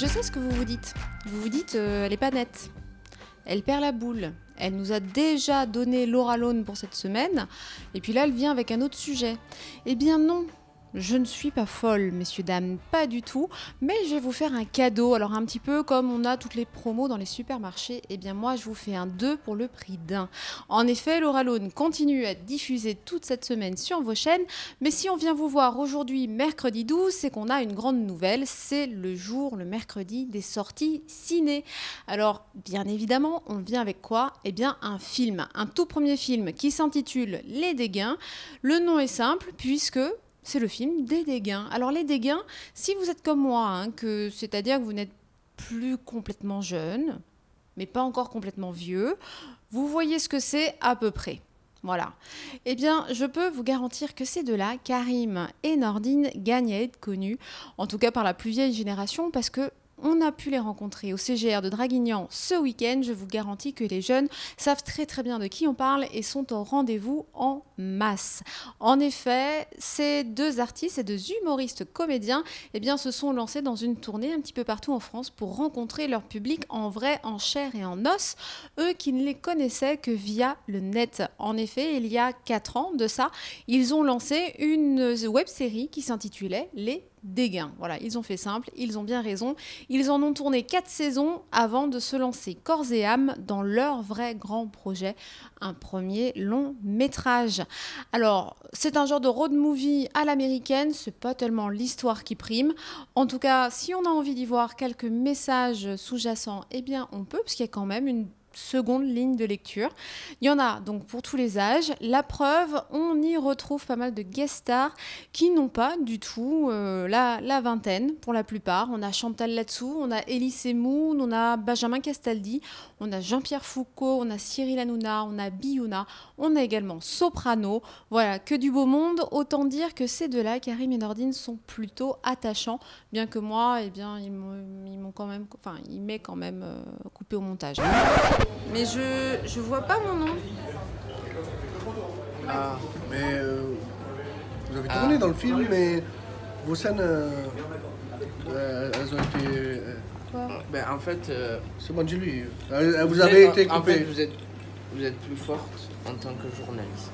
je sais ce que vous vous dites. Vous vous dites, elle est pas nette. Elle perd la boule. Elle nous a déjà donné Laura Lone pour cette semaine. Et puis là, elle vient avec un autre sujet. Eh bien non, je ne suis pas folle, messieurs, dames, pas du tout. Mais je vais vous faire un cadeau. Alors un petit peu comme on a toutes les promos dans les supermarchés. Eh bien moi, je vous fais un 2 pour le prix d'un. En effet, Laura Lone continue à être diffusée toute cette semaine sur vos chaînes. Mais si on vient vous voir aujourd'hui, mercredi 12, c'est qu'on a une grande nouvelle. C'est le mercredi, des sorties ciné. Alors, bien évidemment, on vient avec quoi? Eh bien, un film. Un tout premier film qui s'intitule Les Dégains. Le nom est simple puisque c'est le film des Dégains. Alors les Dégains, si vous êtes comme moi, hein, c'est-à-dire que vous n'êtes plus complètement jeune, mais pas encore complètement vieux, vous voyez ce que c'est à peu près. Voilà. Eh bien, je peux vous garantir que ces deux-là, Karim et Nordine, gagnent à être connus, en tout cas par la plus vieille génération, parce que on a pu les rencontrer au CGR de Draguignan ce week-end. Je vous garantis que les jeunes savent très très bien de qui on parle et sont au rendez-vous en masse. En effet, ces deux artistes, ces deux humoristes comédiens, eh bien, se sont lancés dans une tournée un petit peu partout en France pour rencontrer leur public en vrai, en chair et en os, eux qui ne les connaissaient que via le net. En effet, il y a 4 ans de ça, ils ont lancé une web-série qui s'intitulait Les Dégains. Voilà, ils ont fait simple, ils ont bien raison. Ils en ont tourné 4 saisons avant de se lancer corps et âme dans leur vrai grand projet, un premier long métrage. Alors, c'est un genre de road movie à l'américaine, c'est pas tellement l'histoire qui prime. En tout cas, si on a envie d'y voir quelques messages sous-jacents, eh bien on peut, parce qu'il y a quand même une seconde ligne de lecture. Il y en a donc pour tous les âges. La preuve, on y retrouve pas mal de guest stars qui n'ont pas du tout la vingtaine pour la plupart. On a Chantal Latsou, on a Elie Semoun, on a Benjamin Castaldi, on a Jean-Pierre Foucault, on a Cyril Hanouna, on a Biouna, on a également Soprano. Voilà, que du beau monde. Autant dire que ces deux-là, Karim et Nordine, sont plutôt attachants, bien que moi, eh bien, ils m'ont quand même, enfin, il m'est quand même coupé au montage. Mais je vois pas mon nom. Ah, mais vous avez tourné dans le film, mais vos scènes, elles ont été... Quoi? Ben, en fait... C'est bon, dis-lui. Vous avez été coupé. En fait, vous êtes plus forte en tant que journaliste.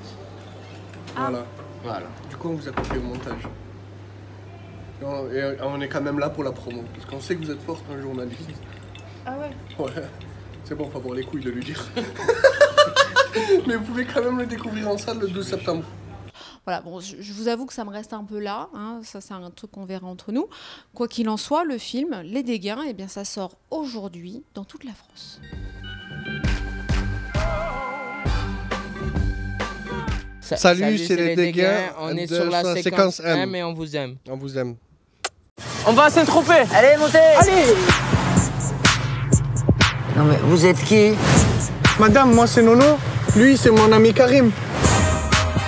Voilà. Voilà. Du coup, on vous a coupé au montage. Et on est quand même là pour la promo, parce qu'on sait que vous êtes forte en journaliste. Ah ouais? Ouais. C'est bon, faut avoir les couilles de lui dire. Mais vous pouvez quand même le découvrir en salle le 12 septembre. Voilà, bon, je vous avoue que ça me reste un peu là, hein, ça c'est un truc qu'on verra entre nous. Quoi qu'il en soit, le film Les Dégains, eh bien, ça sort aujourd'hui dans toute la France. Salut, c'est les Dégains. On est sur la séquence M et on vous aime. On vous aime. On va à Saint-Tropez. Allez, montez. Allez. Non mais vous êtes qui? Madame, moi c'est Nono. Lui, c'est mon ami Karim.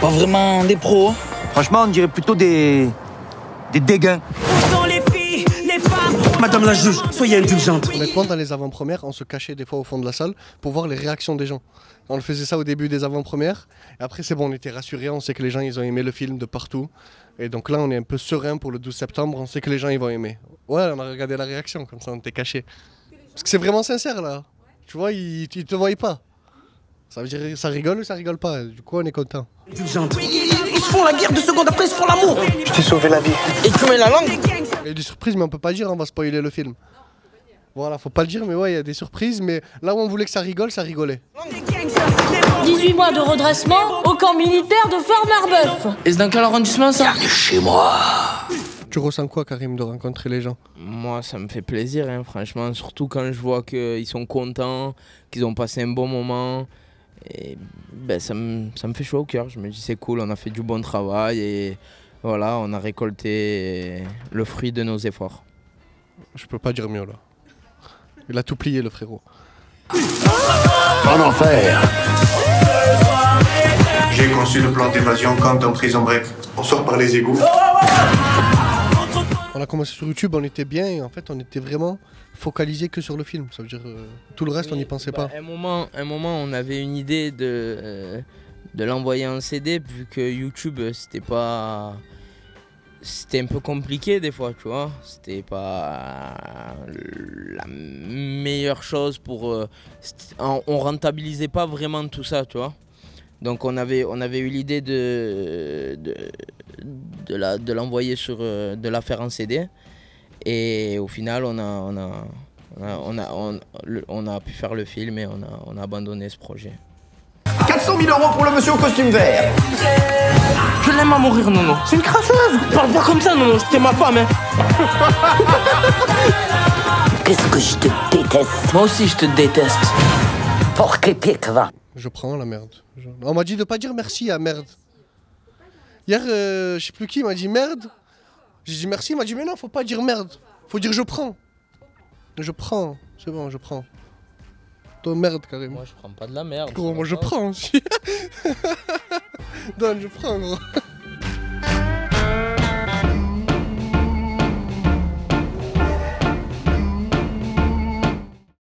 Pas vraiment des pros. Franchement, on dirait plutôt des dégains. Où sont les filles, les femmes? Madame la juge, soyez indulgente. Honnêtement, dans les avant-premières, on se cachait des fois au fond de la salle pour voir les réactions des gens. On le faisait ça au début des avant-premières. Et après, c'est bon, on était rassurés. On sait que les gens, ils ont aimé le film de partout. Et donc là, on est un peu serein pour le 12 septembre. On sait que les gens, ils vont aimer. Ouais, on a regardé la réaction, comme ça, on était cachés. Parce que c'est vraiment sincère, là. Tu vois, ils te voient pas. Ça veut dire ça rigole ou ça rigole pas. Du coup, on est content. Indulgente. Ils se font la guerre 2 secondes après, ils se font l'amour. Je t'ai sauvé la vie. Et tu mets la langue. Il y a des surprises, mais on peut pas dire, on va spoiler le film. Voilà, faut pas le dire, mais ouais, il y a des surprises. Mais là où on voulait que ça rigole, ça rigolait. 18 mois de redressement au camp militaire de Fort-Marbeuf. Et c'est dans quel arrondissement ça? Chez moi. Tu ressens quoi, Karim, de rencontrer les gens? Moi, ça me fait plaisir, hein, franchement. Surtout quand je vois qu'ils sont contents, qu'ils ont passé un bon moment. Et ben, ça me fait chaud au cœur. Je me dis c'est cool, on a fait du bon travail et voilà, on a récolté le fruit de nos efforts. Je peux pas dire mieux, là. Il a tout plié, le frérot. En enfer. J'ai conçu le plan d'évasion comme dans Prison Break. On sort par les égouts. On a commencé sur YouTube, on était bien et en fait on était vraiment focalisé que sur le film. Ça veut dire tout le reste on n'y pensait pas. Un moment on avait une idée de l'envoyer en CD vu que YouTube c'était pas c'était un peu compliqué des fois, tu vois. C'était pas la meilleure chose pour... on rentabilisait pas vraiment tout ça, tu vois. Donc on avait eu l'idée de l'envoyer de la faire en CD. Et au final, on a pu faire le film et on a abandonné ce projet. 400 000 € pour le monsieur au costume vert. Je l'aime à mourir, Nono. C'est une crasseuse. Parle pas comme ça, Nono. C'était ma femme, hein. Qu'est-ce que je te déteste. Moi aussi, je te déteste. Porque pique, va. Je prends la merde. On m'a dit de pas dire merci à merde. Hier, je sais plus qui m'a dit merde. J'ai dit merci, il m'a dit mais non, faut pas dire merde. Faut dire je prends. Je prends. C'est bon, je prends. Toi, merde, carrément. Moi, je prends pas de la merde. Gros, moi, je prends aussi. Donne, je prends, gros.